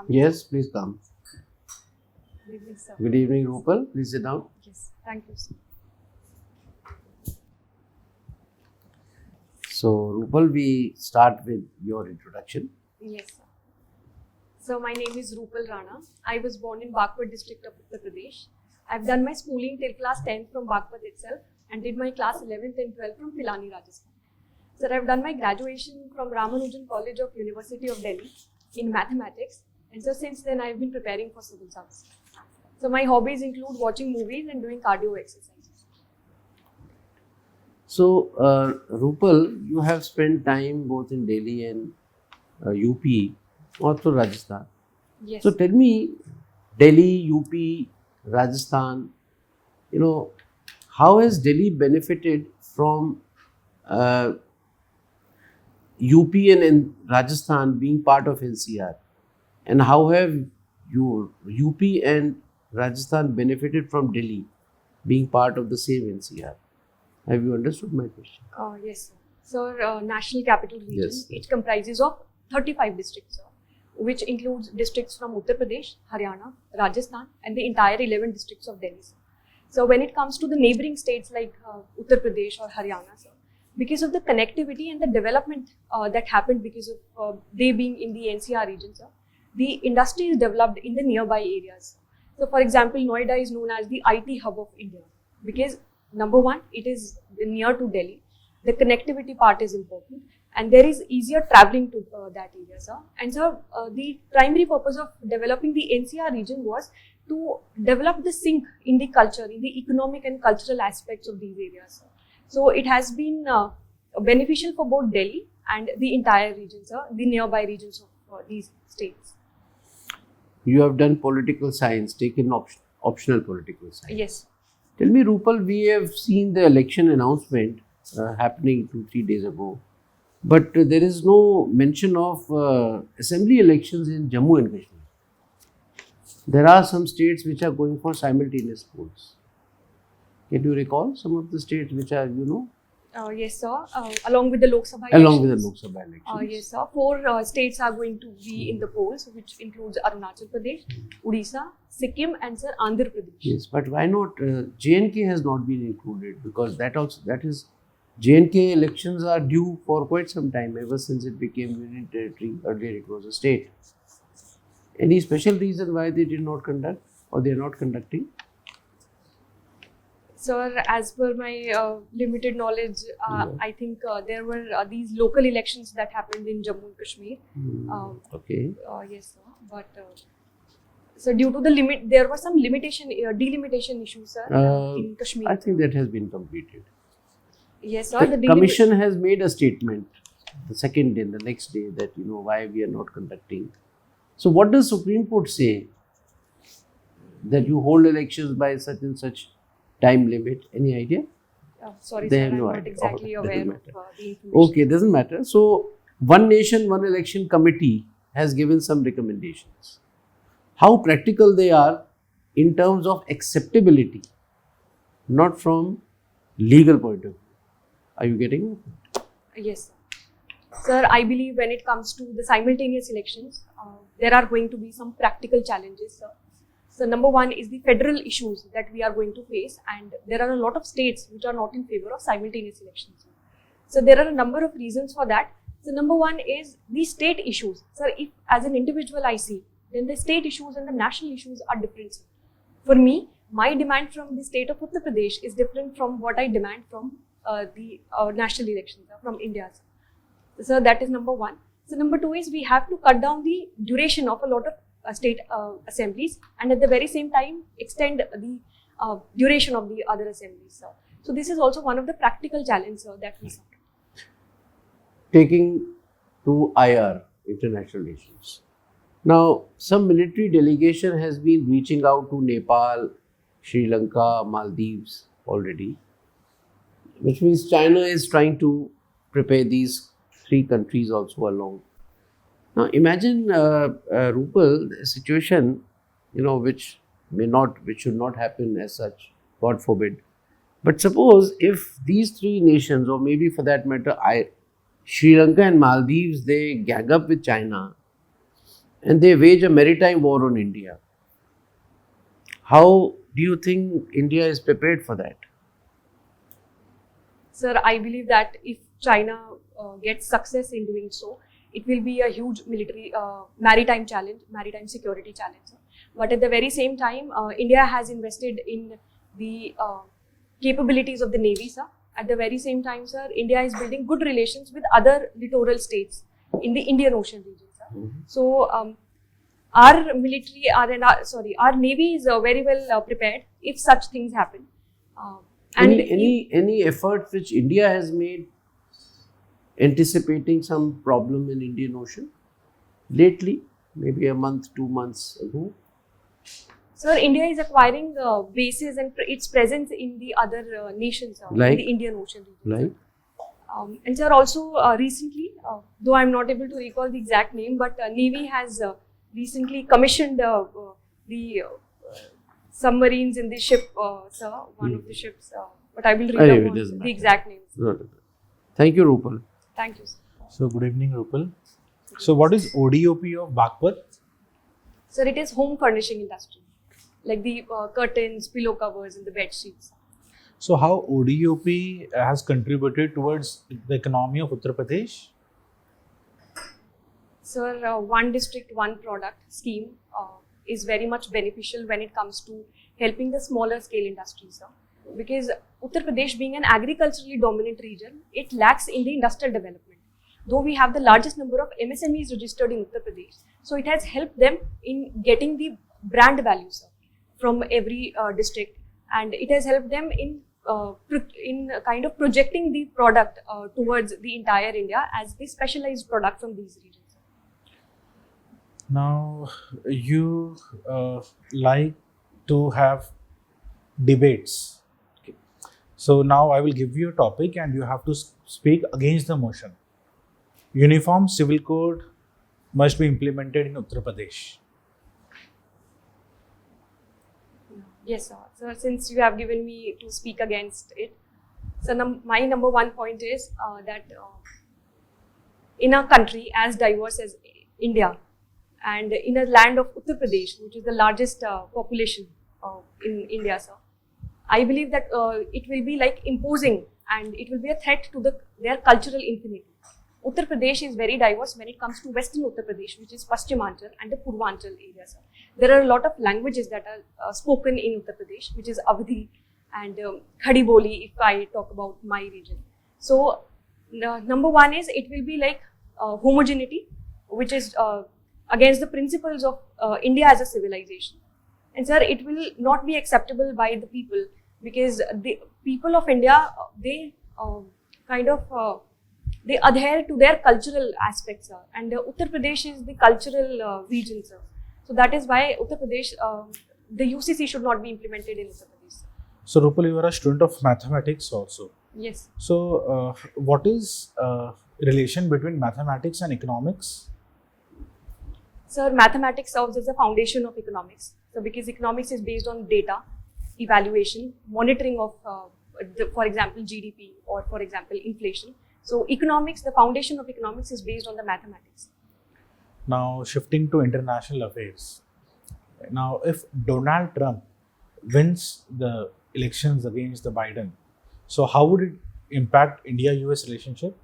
Yes, please come. Good evening, sir. Good evening, Rupal. Please sit down. Yes, thank you, sir. So, Rupal, we start with your introduction. Yes, sir. So my name is Rupal Rana. I was born in Bagpat district of Uttar Pradesh. I've done my schooling till class 10th from Bagpat itself and did my class 11th and 12th from Pilani, Rajasthan. Sir, I've done my graduation from Ramanujan College of University of Delhi in mathematics. And so since then, I've been preparing for civil service. So my hobbies include watching movies and doing cardio exercises. So, Rupal, you have spent time both in Delhi and UP, also Rajasthan. Yes. So, tell me, Delhi, UP, Rajasthan, how has Delhi benefited from UP and Rajasthan being part of NCR? And how have your UP and Rajasthan benefited from Delhi being part of the same NCR? Have you understood my question? Yes, sir. So, National Capital Region, Yes. it comprises of 35 districts, which includes districts from Uttar Pradesh, Haryana, Rajasthan, and the entire 11 districts of Delhi, sir. So, when it comes to the neighboring states like Uttar Pradesh or Haryana, sir, because of the connectivity and the development that happened because of they being in the NCR region, sir, the industry is developed in the nearby areas. So, for example, Noida is known as the IT hub of India because number one, it is near to Delhi. The connectivity part is important, and there is easier traveling to that area, sir. And so, the primary purpose of developing the NCR region was to develop the sync in the culture, in the economic and cultural aspects of these areas, sir. So, it has been beneficial for both Delhi and the entire region, sir, the nearby regions of these states. You have done political science, taken optional political science. Yes. Tell me, Rupal, we have seen the election announcement happening 2-3 days ago, but there is no mention of assembly elections in Jammu and Kashmir. There are some states which are going for simultaneous polls. Can you recall some of the states which are, Yes, sir. Along with the Lok Sabha along with the elections. Lok Sabha elections? Yes, sir. 4 states are going to be in the polls, which includes Arunachal Pradesh, Odisha, Sikkim, and sir, Andhra Pradesh. Yes, but why not? J&K has not been included because that is J&K elections are due for quite some time ever since it became union territory. Earlier it was a state. Any special reason why they did not conduct or they are not conducting? Sir, as per my limited knowledge, I think there were these local elections that happened in Jammu and Kashmir. Okay. Yes, sir. But so due to the limit, there were some delimitation issues, sir, in Kashmir. I think that has been completed. Yes, sir. The commission has made a statement the second day, the next day, that why we are not conducting. So what does Supreme Court say? That you hold elections by such and such time limit? Any idea? Sorry, They sir, have I'm no not idea. exactly Oh, aware doesn't of matter. the information. Okay, doesn't matter. So One Nation, One Election Committee has given some recommendations. How practical they are in terms of acceptability, not from legal point of view. Are you getting it? Yes, sir. Sir, I believe when it comes to the simultaneous elections, there are going to be some practical challenges, sir. So, number one is the federal issues that we are going to face, and there are a lot of states which are not in favor of simultaneous elections. So, there are a number of reasons for that. So, number one is the state issues. Sir, if as an individual I see, then the state issues and the national issues are different, sir. For me, my demand from the state of Uttar Pradesh is different from what I demand from the national elections, from India, sir. So, that is number one. So, number two is we have to cut down the duration of a lot of state assemblies, and at the very same time extend the duration of the other assemblies, sir. So, this is also one of the practical challenges, sir, that we saw. Taking to IR, international relations. Now, some military delegation has been reaching out to Nepal, Sri Lanka, Maldives already, which means China is trying to prepare these 3 countries also along. Now, imagine, Rupal, a situation, which should not happen as such, God forbid. But suppose if these 3 nations, or maybe for that matter, Sri Lanka and Maldives, they gang up with China and they wage a maritime war on India. How do you think India is prepared for that? Sir, I believe that if China gets success in doing so, it will be a huge maritime challenge, maritime security challenge. Sir. But at the very same time, India has invested in the capabilities of the Navy, sir. At the very same time, sir, India is building good relations with other littoral states in the Indian Ocean region, sir. So, our military, our Navy is very well prepared if such things happen. Any effort which India has made anticipating some problem in Indian Ocean lately, maybe a month, 2 months ago? Sir, India is acquiring bases and its presence in the other nations in the Indian Ocean region. And sir, also recently, though I'm not able to recall the exact name, but Navy has recently commissioned the submarines in the ship, sir, one of the ships, but I will read the exact names. Thank you, Rupal. Thank you, sir. So, good evening, Rupal. So, what is ODOP of Bagpat? Sir, it is home furnishing industry, like the curtains, pillow covers, and the bed sheets. So, how ODOP has contributed towards the economy of Uttar Pradesh? Sir, one district, one product scheme is very much beneficial when it comes to helping the smaller scale industries, sir. Because Uttar Pradesh being an agriculturally dominant region, it lacks in the industrial development. Though we have the largest number of MSMEs registered in Uttar Pradesh, so it has helped them in getting the brand value, sir, from every district, and it has helped them in kind of projecting the product towards the entire India as the specialized product from these regions. Now, you like to have debates. Okay. So, now I will give you a topic and you have to speak against the motion. Uniform Civil Code must be implemented in Uttar Pradesh. Yes, sir. So, since you have given me to speak against it, so my number one point is that in a country as diverse as India, and in a land of Uttar Pradesh, which is the largest population in India, sir, I believe that it will be like imposing and it will be a threat to their cultural infinity. Uttar Pradesh is very diverse when it comes to Western Uttar Pradesh, which is Paschimachal and the Purvanchal area, sir. There are a lot of languages that are spoken in Uttar Pradesh, which is Awadhi and Khadi Boli, if I talk about my region. So, number one is it will be like homogeneity, which is against the principles of India as a civilization. And sir, it will not be acceptable by the people because the people of India, they they adhere to their cultural aspects, sir. And Uttar Pradesh is the cultural region, sir. So that is why Uttar Pradesh, the UCC should not be implemented in Uttar Pradesh. So, Rupal, you are a student of mathematics also. Yes. So, what is relation between mathematics and economics? Sir, mathematics serves as a foundation of economics. So, because economics is based on data, evaluation, monitoring of, for example, GDP or, for example, inflation. So, economics, the foundation of economics is based on the mathematics. Now, shifting to international affairs. Now, if Donald Trump wins the elections against the Biden, so how would it impact India-US relationship?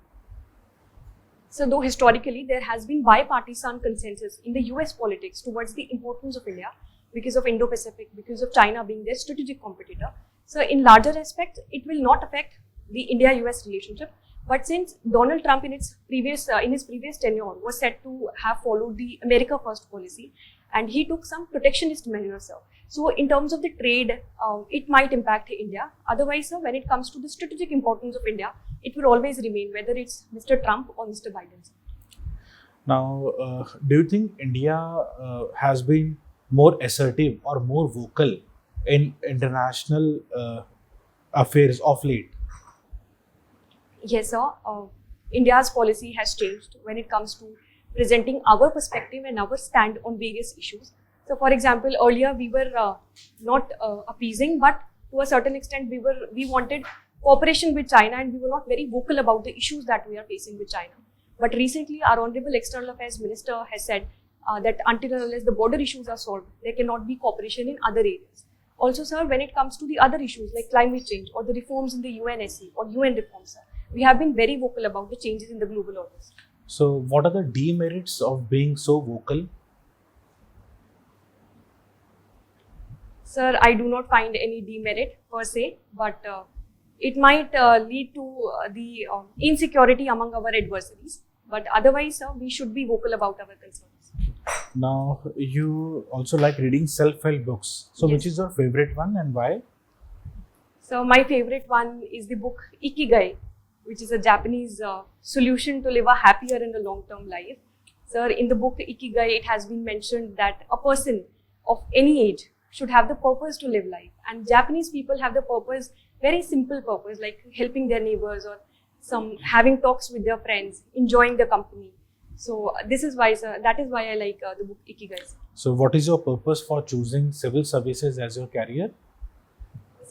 So, though historically there has been bipartisan consensus in the US politics towards the importance of India because of Indo-Pacific, because of China being their strategic competitor. So, in larger aspects, it will not affect the India-US relationship. But since Donald Trump in his previous tenure was said to have followed the America First policy, and he took some protectionist measures, sir. So, in terms of the trade, it might impact India. Otherwise, sir, when it comes to the strategic importance of India, it will always remain, whether it's Mr. Trump or Mr. Biden. Now, do you think India has been more assertive or more vocal in international affairs of late? Yes, sir. India's policy has changed when it comes to presenting our perspective and our stand on various issues. So, for example, earlier we were not appeasing, but to a certain extent we wanted cooperation with China, and we were not very vocal about the issues that we are facing with China. But recently, our Honorable External Affairs Minister has said that until and unless the border issues are solved, there cannot be cooperation in other areas. Also, sir, when it comes to the other issues like climate change or the reforms in the UNSC or UN reforms, sir, we have been very vocal about the changes in the global orders. So, what are the demerits of being so vocal? Sir, I do not find any demerit per se, but it might lead to the insecurity among our adversaries. But otherwise, sir, we should be vocal about our concerns. Now, you also like reading self-help books. So, Yes. which is your favorite one and why? So my favorite one is the book Ikigai, which is a Japanese solution to live a happier and a long-term life. Sir, in the book Ikigai, it has been mentioned that a person of any age should have the purpose to live life. And Japanese people have the purpose, very simple purpose, like helping their neighbors or some having talks with their friends, enjoying the company. So this is why, sir, that is why I like the book Ikigai. Sir. So, what is your purpose for choosing civil services as your career?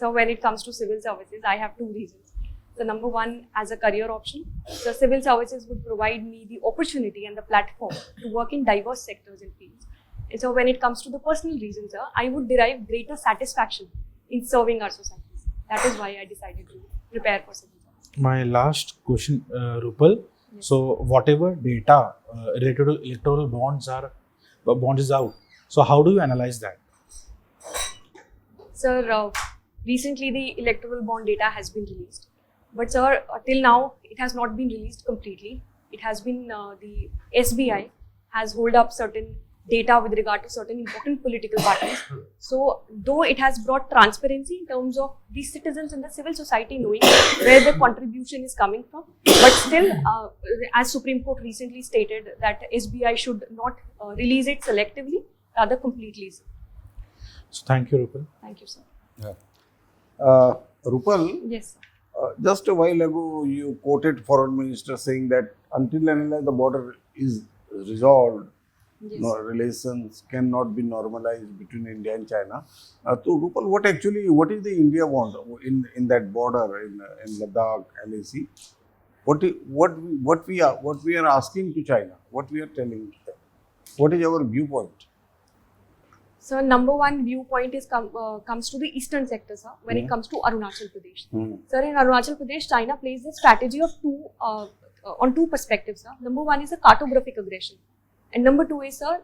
So when it comes to civil services, I have two reasons. So number one, as a career option, so civil services would provide me the opportunity and the platform to work in diverse sectors and fields. And so when it comes to the personal reasons, I would derive greater satisfaction in serving our societies. That is why I decided to prepare for civil service. My last question, Rupal. Yes. So, whatever data related to electoral bonds is out. So, how do you analyze that? Sir, recently the electoral bond data has been released. But sir, till now it has not been released completely. It has been, the SBI has hold up certain data with regard to certain important political parties. So, though it has brought transparency in terms of the citizens and the civil society knowing where the contribution is coming from, but still, as Supreme Court recently stated that SBI should not release it selectively, rather completely. So, thank you, Rupal. Thank you, sir. Rupal, Yes, sir. just a while ago you quoted Foreign Minister saying that until and unless the border is resolved, Yes. no, relations cannot be normalized between India and China. So Rupal, what is the India want in that border in Ladakh, LAC? What we are asking to China? What we are telling them? What is our viewpoint? So number one viewpoint is comes to the eastern sector, sir, when it Hmm. comes to Arunachal Pradesh. Hmm. Sir, in Arunachal Pradesh, China plays the strategy of on two perspectives, sir. Number one is a cartographic aggression. And number two is, sir,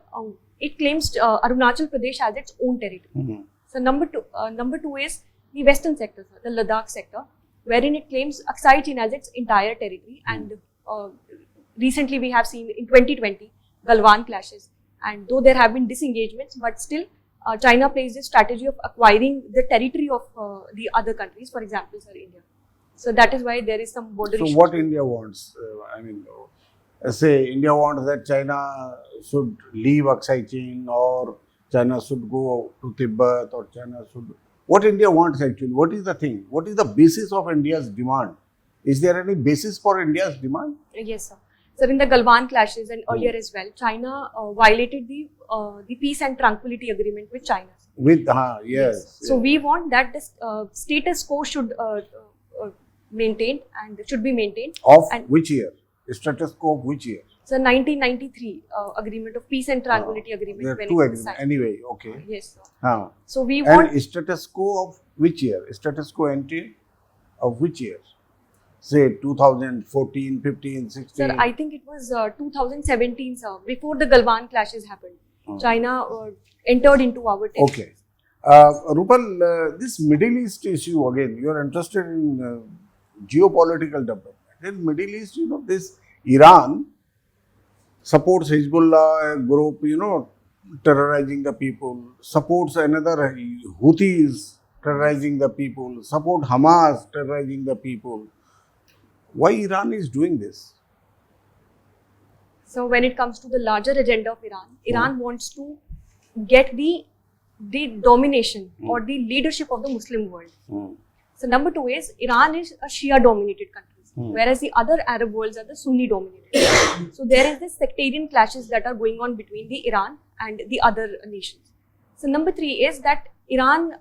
it claims Arunachal Pradesh as its own territory. Hmm. So number two is the western sector, sir, the Ladakh sector, wherein it claims Aksai Chin as its entire territory. And recently we have seen in 2020 Galwan clashes. And though there have been disengagements, but still China plays this strategy of acquiring the territory of the other countries, for example, sir, India. So that is why there is some border So issues. what India wants? Say India wants that China should leave Aksai Chin, or China should go to Tibet, or China should. What India wants actually? What is the thing? What is the basis of India's demand? Is there any basis for India's demand? Yes, sir. Sir, in the Galwan clashes and earlier as well, China violated the peace and tranquility agreement with China. With yes. So we want that the status quo should maintained and should be maintained. Of and- which year? Status quo of which year? So 1993 agreement of peace and tranquility agreement. There are when two it was agreements. signed. Anyway, okay. Yes, sir. Huh. So we want. And status quo of which year? Status quo ante of which year? Say 2014, 15, 16. Sir, I think it was 2017, sir, before the Galwan clashes happened. Hmm. China entered into our territory. Okay. Rupal, this Middle East issue again, you are interested in geopolitical development. In Middle East, this Iran supports Hezbollah, a group, terrorizing the people, supports another Houthis terrorizing the people, support Hamas terrorizing the people. Why Iran is doing this? So when it comes to the larger agenda of Iran, Iran wants to get the domination or the leadership of the Muslim world. So number two is Iran is a Shia dominated country, whereas the other Arab worlds are the Sunni dominated. So there is this sectarian clashes that are going on between the Iran and the other nations. So number three is that Iran,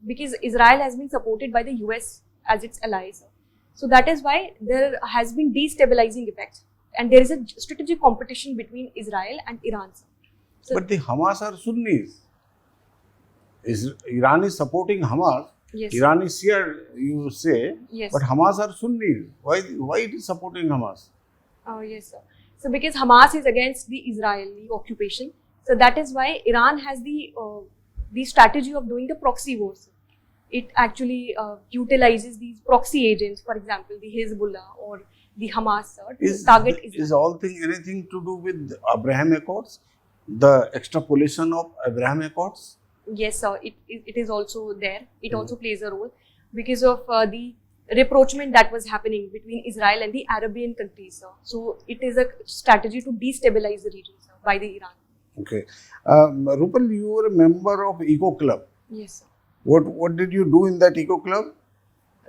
because Israel has been supported by the US as its allies. So that is why there has been destabilizing effects and there is a strategic competition between Israel and Iran, sir. So, But the Hamas are Sunnis. Iran is supporting Hamas. yes, Iran is Shia, you say, yes, but Hamas are Sunnis. Why it is supporting Hamas? yes, sir. So because Hamas is against the Israeli occupation, so that is why Iran has the strategy of doing the proxy wars. It actually utilizes these proxy agents, for example, the Hezbollah or the Hamas, sir, to target Israel. Is all thing anything to do with Abraham Accords? The extrapolation of Abraham Accords? Yes, sir. It is also there. It also plays a role because of the rapprochement that was happening between Israel and the Arabian countries, sir. So it is a strategy to destabilize the region, sir, by the Iran. Okay. Rupal, you were a member of Eco Club. Yes, sir. What did you do in that Eco Club?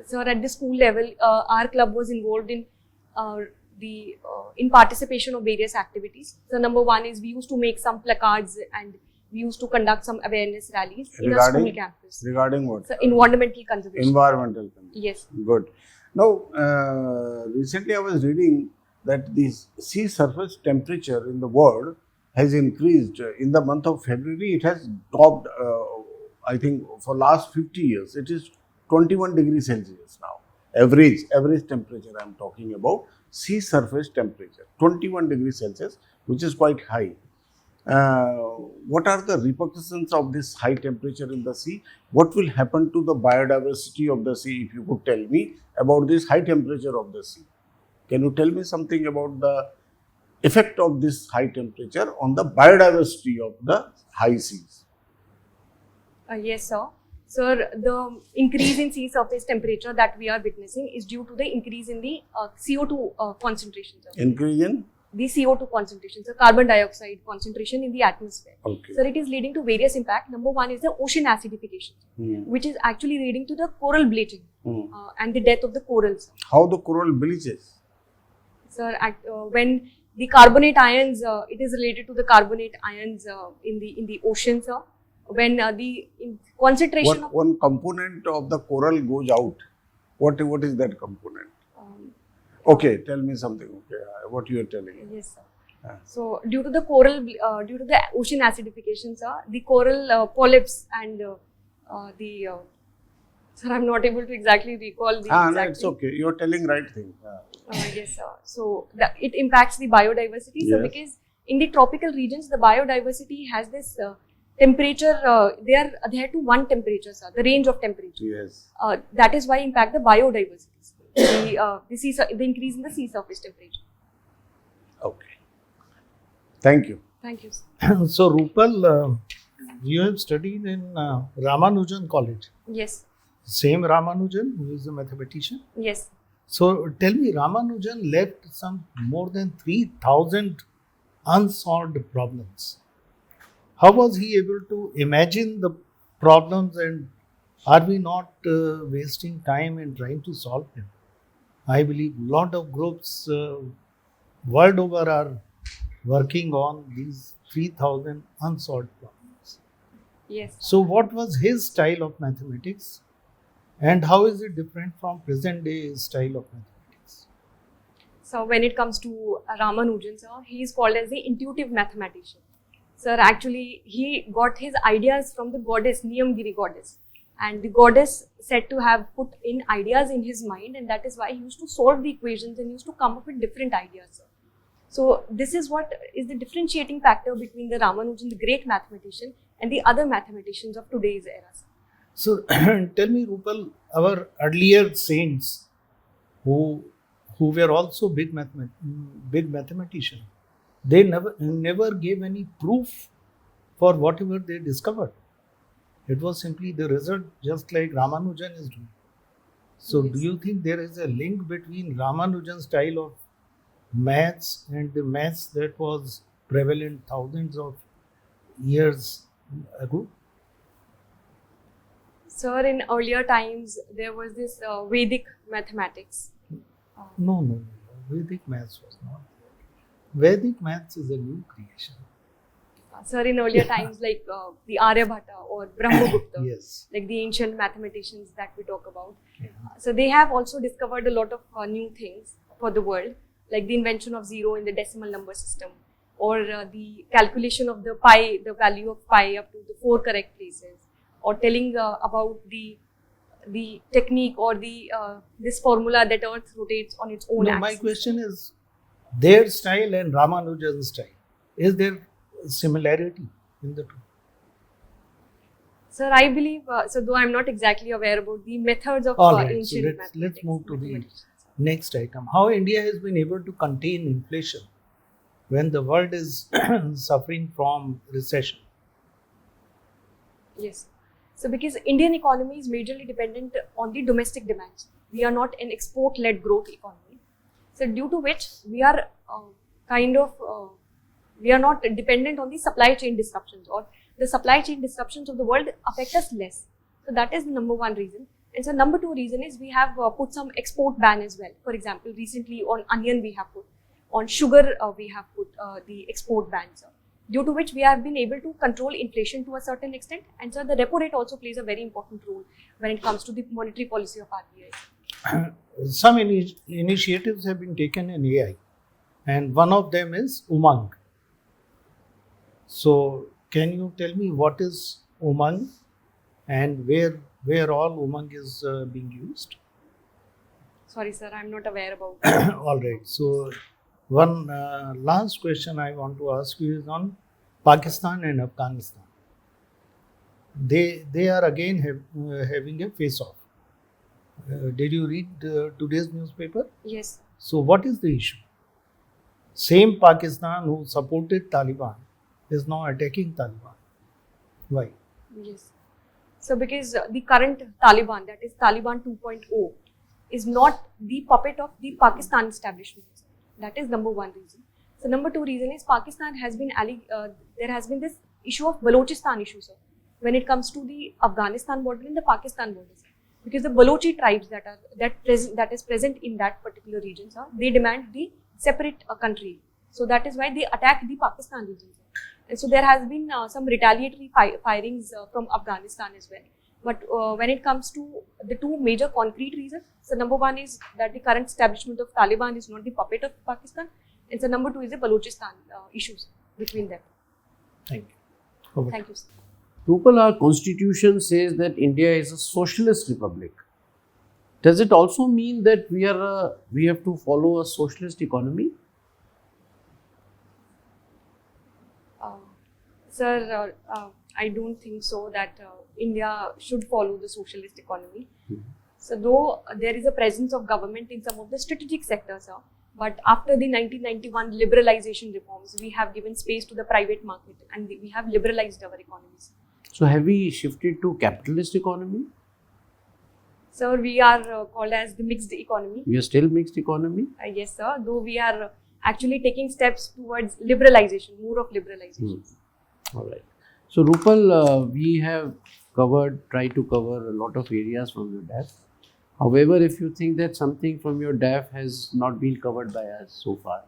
Sir, at the school level, our club was involved in in participation of various activities. So number one is we used to make some placards and we used to conduct some awareness rallies in a school campus. Regarding what? So environmental conservation. Environmental conservation. Yes. Good. Now, recently I was reading that the sea surface temperature in the world has increased. In the month of February, it has topped, I think, for last 50 years. It is 21 degrees Celsius now. Average temperature I am talking about. Sea surface temperature, 21 degrees Celsius, which is quite high. What are the repercussions of this high temperature in the sea? What will happen to the biodiversity of the sea? If you could tell me about this high temperature of the sea. Can you tell me something about the effect of this high temperature on the biodiversity of the high seas? Yes, sir. Sir, the increase in sea surface temperature that we are witnessing is due to the increase in the CO2 concentration, sir. Increase in? The CO2 concentration, so carbon dioxide concentration in the atmosphere. Okay. So it is leading to various impacts. Number one is the ocean acidification, which is actually leading to the coral bleaching and the death of the corals. How the coral bleaches? Sir, when the carbonate ions, it is related to the carbonate ions in the ocean, sir. When the concentration of one component of the coral goes out. What is that component? Okay, tell me something. Okay, what you are telling? Yes, sir. So due to the due to the ocean acidification, sir, the coral polyps and sir, I'm not able to exactly recall the no, exact it's thing. okay. You're telling right thing. Yes, sir. So it impacts the biodiversity. So Yes. because in the tropical regions, the biodiversity has this temperature. They are adhered to one temperature, sir. The range of temperature. Yes. That is why impact the biodiversity. The increase in the sea surface temperature. Okay. Thank you. Thank you, sir. So, Rupal, you have studied in Ramanujan College. Yes. Same Ramanujan, who is a mathematician. Yes. So, tell me, Ramanujan left some more than 3,000 unsolved problems. How was he able to imagine the problems, and are we not wasting time in trying to solve them? I believe a lot of groups world over are working on these 3,000 unsolved problems. Yes. So, what was his style of mathematics, and how is it different from present day style of mathematics? So when it comes to Ramanujan, sir, he is called as the intuitive mathematician. Sir, actually, he got his ideas from the goddess, Niyamgiri goddess. And the goddess said to have put in ideas in his mind, and that is why he used to solve the equations and used to come up with different ideas, sir. So this is what is the differentiating factor between the Ramanujan, the great mathematician, and the other mathematicians of today's era, sir. So, tell me, Rupal, our earlier saints who were also big mathematicians, they never gave any proof for whatever they discovered. It was simply the result, just like Ramanujan is doing. So, Yes. do you think there is a link between Ramanujan's style of maths and the maths that was prevalent thousands of years ago? Sir, in earlier times, there was this Vedic mathematics. No. Vedic maths was not there. Vedic maths is a new creation. Sir, in earlier times, like the Aryabhata or Brahmagupta, Yes. like the ancient mathematicians that we talk about. Yeah. So they have also discovered a lot of new things for the world. like the invention of zero in the decimal number system, or the calculation of the pi, the value of pi up to the 4 correct places, or telling about the technique or the this formula that Earth rotates on its own No, axis. my question is their style and Ramanujan's style. Is there similarity in the two? Sir, I believe, so though I'm not exactly aware about the methods of All right, so ancient let's mathematics, move to the mathematicians. next item. How India has been able to contain inflation when the world is suffering from recession? Yes. So because Indian economy is majorly dependent on the domestic demands. We are not an export-led growth economy. So due to which we are we are not dependent on the supply chain disruptions, or the supply chain disruptions of the world affect us less. So that is the number one reason. And so number two reason is we have put some export ban as well. For example, recently on onion we have put, on sugar we have put the export bans. Due to which we have been able to control inflation to a certain extent, and so the repo rate also plays a very important role when it comes to the monetary policy of RBI. Some initiatives have been taken in AI, and one of them is Umang. So, can you tell me what is Umang and where all Umang is being used? Sorry, sir, I'm not aware about that. All right. So, one last question I want to ask you is on Pakistan and Afghanistan. They are again having a face-off. Did you read today's newspaper? Yes. So, what is the issue? Same Pakistan who supported Taliban is now attacking Taliban. Why? Yes. So because the current Taliban, that is Taliban 2.0, is not the puppet of the Pakistan establishment. That is number one reason. So number two reason is Pakistan has been, there has been this issue of Balochistan issue, sir, when it comes to the Afghanistan border and the Pakistan borders. Because the Balochi tribes that is present in that particular region, sir, they demand the separate country. So that is why they attack the Pakistan region. And so there has been some retaliatory firings from Afghanistan as well. But when it comes to the two major concrete reasons, so number one is that the current establishment of Taliban is not the puppet of Pakistan, and so number two is the Balochistan issues between them. Thank you. Over. Thank you, sir. Rupal, our constitution says that India is a socialist republic. Does it also mean that we have to follow a socialist economy? Sir, I don't think so that India should follow the socialist economy. So though there is a presence of government in some of the strategic sectors, but after the 1991 liberalization reforms, we have given space to the private market and we have liberalized our economies. So have we shifted to capitalist economy? Sir, we are called as the mixed economy. We are still mixed economy? Yes, sir, though we are actually taking steps towards liberalization, more of liberalization. All right. So Rupal, we have tried to cover a lot of areas from your DAF. However, if you think that something from your DAF has not been covered by us so far,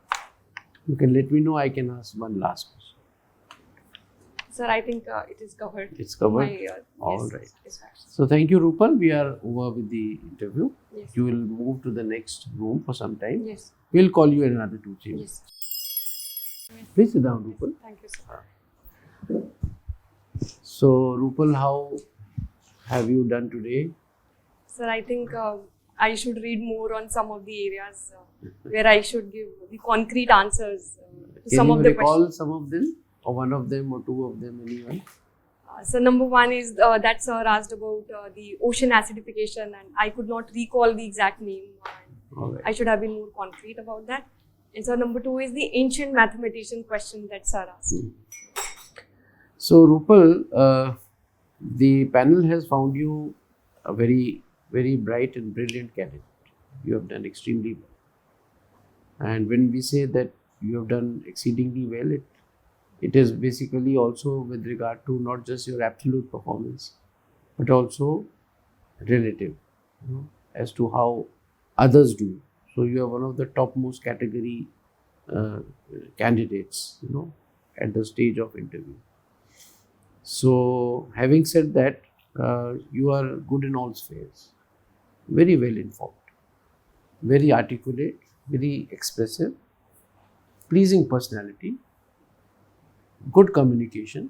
you can let me know. I can ask one last question. Sir, I think it is covered. It's covered? All right. So thank you, Rupal. We are over with the interview. Yes. You will move to the next room for some time. Yes. We'll call you in another 2-3 minutes. Yes. Please sit down, Rupal. Thank you, sir. So, Rupal, how have you done today? Sir, I think I should read more on some of the areas where I should give the concrete answers to some of the Can you recall questions. some of them, or one of them, or two of them, anyone? So number one is that sir asked about the ocean acidification, and I could not recall the exact name. All right. I should have been more concrete about that. And so number two is the ancient mathematician question that sir asked. So, Rupal, the panel has found you a very, very bright and brilliant candidate. You have done extremely well. And when we say that you have done exceedingly well, it is basically also with regard to not just your absolute performance, but also relative, as to how others do. So, you are one of the topmost category candidates, at the stage of interview. So, having said that, you are good in all spheres, very well informed, very articulate, very expressive, pleasing personality, good communication,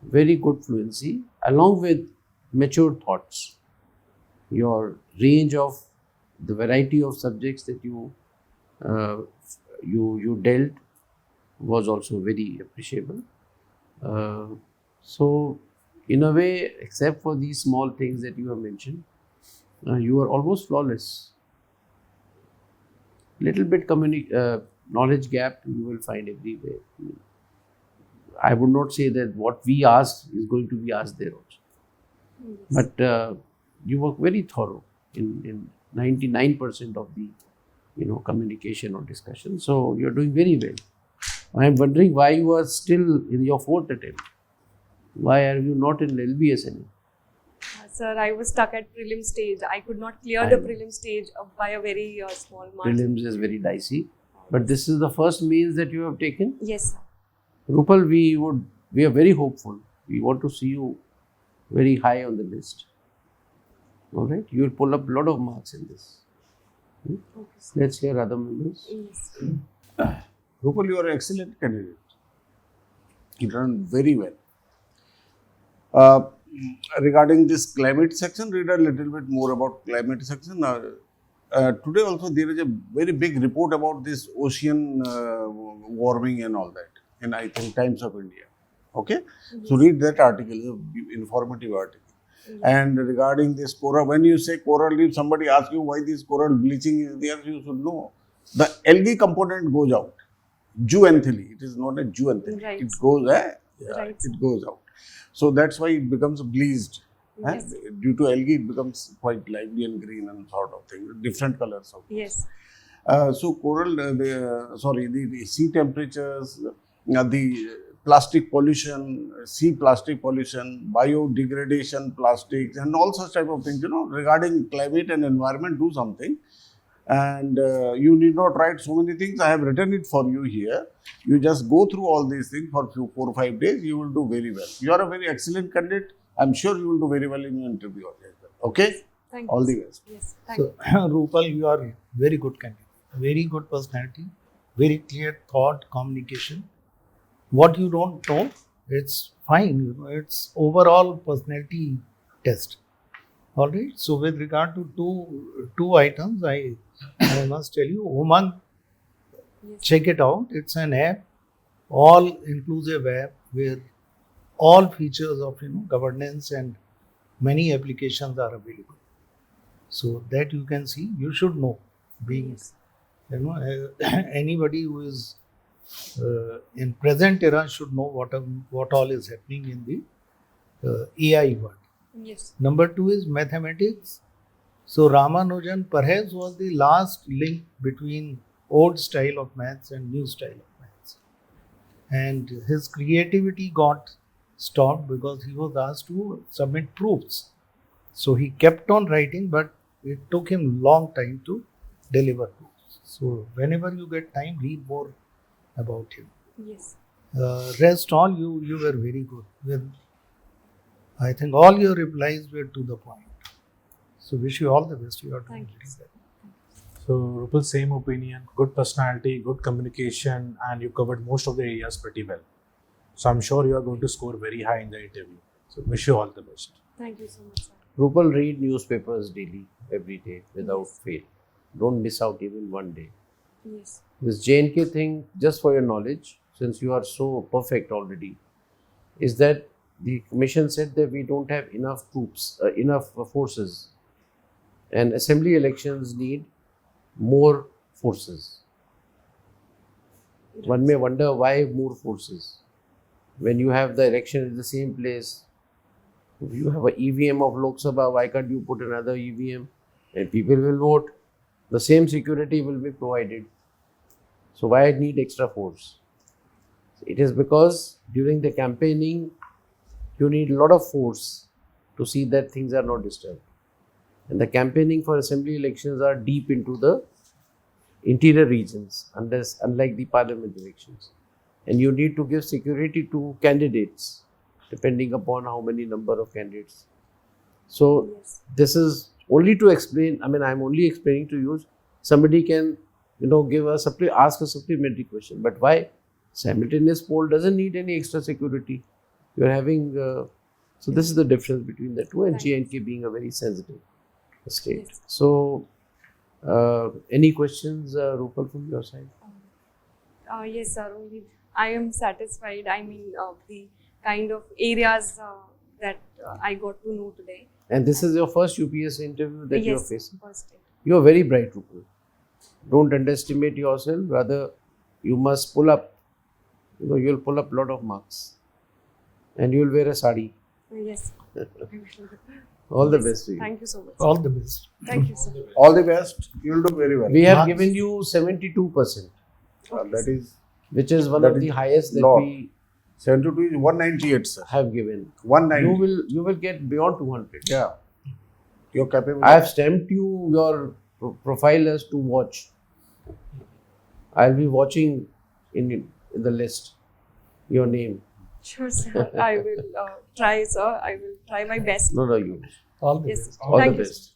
very good fluency, along with mature thoughts. Your range of the variety of subjects that you dealt was also very appreciable. So, in a way, except for these small things that you have mentioned, you are almost flawless. Little bit knowledge gap you will find everywhere. I would not say that what we asked is going to be asked there also. Yes. But you were very thorough in 99% of the communication or discussion. So you're doing very well. I am wondering why you are still in your fourth attempt. Why are you not in LBSNA? Sir, I was stuck at prelim stage. I could not clear I the know. prelim stage by a very small margin. Prelims is very dicey. But this is the first means that you have taken. Yes, sir. Rupal, we are very hopeful. We want to see you very high on the list. All right, you will pull up a lot of marks in this. Okay, sir. Let's hear other members. Yes. Rupal, you are an excellent candidate. You done very well. Regarding this climate section, read a little bit more about climate section. Today also there is a very big report about this ocean warming and all that in, I think, Times of India. Okay, so read that article, it's an informative article. And regarding this coral, when you say coral reef, somebody asks you why this coral bleaching is there, you should know. The algae component goes out. Zooanthely, it is not a zooanthely. Right. It goes, Right. it goes out. So that's why it becomes bleached. Yes. Due to algae, it becomes quite lively and green and sort of thing, different colors of. Yes. So coral, the sea temperatures, the plastic pollution, sea plastic pollution, biodegradation plastics, and all such type of things. Regarding climate and environment, do something. And you need not write so many things. I have written it for you here. You just go through all these things for 4 or 5 days. You will do very well. You are a very excellent candidate. I'm sure you will do very well in your interview. Okay? Thank All you. the best. Yes. Thank So, Rupal, you are very good candidate, very good personality, very clear thought, communication. What you don't know, it's fine. It's overall personality test. All right. So, with regard to two items, I must tell you, Umang, you. Yes. check it out. It's an app, all inclusive app where all features of governance and many applications are available. So that you can see, you should know. Being anybody who is in present era should know what all is happening in the AI world. Yes. Number 2 is mathematics. So Ramanujan perhaps was the last link between old style of maths and new style of maths. And his creativity got stopped because he was asked to submit proofs. So he kept on writing, but it took him long time to deliver proofs. So whenever you get time, read more about him. Yes. Rest all you were very good with. I think all your replies were to the point. So wish you all the best. You are doing Thank you, very sir. well. So, Rupal, same opinion, good personality, good communication, and you covered most of the areas pretty well. So, I'm sure you are going to score very high in the interview. So, wish you all the best. Thank you so much, sir. Rupal, read newspapers daily, every day, without fail. Don't miss out even one day. Yes. This JNK thing, just for your knowledge, since you are so perfect already, is that the commission said that we don't have enough troops, enough forces, and assembly elections need more forces. One may wonder why more forces. When you have the election in the same place, if you have an EVM of Lok Sabha, why can't you put another EVM and people will vote? The same security will be provided. So why need extra force? It is because during the campaigning, you need a lot of force to see that things are not disturbed. And the campaigning for assembly elections are deep into the interior regions, unlike the parliament elections. And you need to give security to candidates, depending upon how many number of candidates. So Yes. this is only to explain, I'm only explaining to you, somebody can ask a supplementary question. But why? Simultaneous poll doesn't need any extra security. You're having, so this is the difference between the two, and Right. J&K being a very sensitive state. Yes. So, any questions, Rupal, from your side? Yes, sir. Only I am satisfied. I mean, the kind of areas that I got to know today. And this is your first UPSC interview that you're Yes, facing? first day. You're very bright, Rupal. Don't underestimate yourself. Rather, you must pull up. You'll pull up a lot of marks. And you'll wear a sari. Yes. All the Yes, best to you. Thank you so much. All the best. Thank you, sir. All the best. You'll do very well. We have Marks? given you 72%, That is which is one That of the is highest that lot. we 72 is 198, sir. have given. 190. You will get beyond 200. Yeah. You're capable. I have stamped your profile as to watch. I'll be watching in the list your name. Sure, sir. I will try, sir. I will try my best. No, you. All the Yes. best. All the Thank you, best. sir.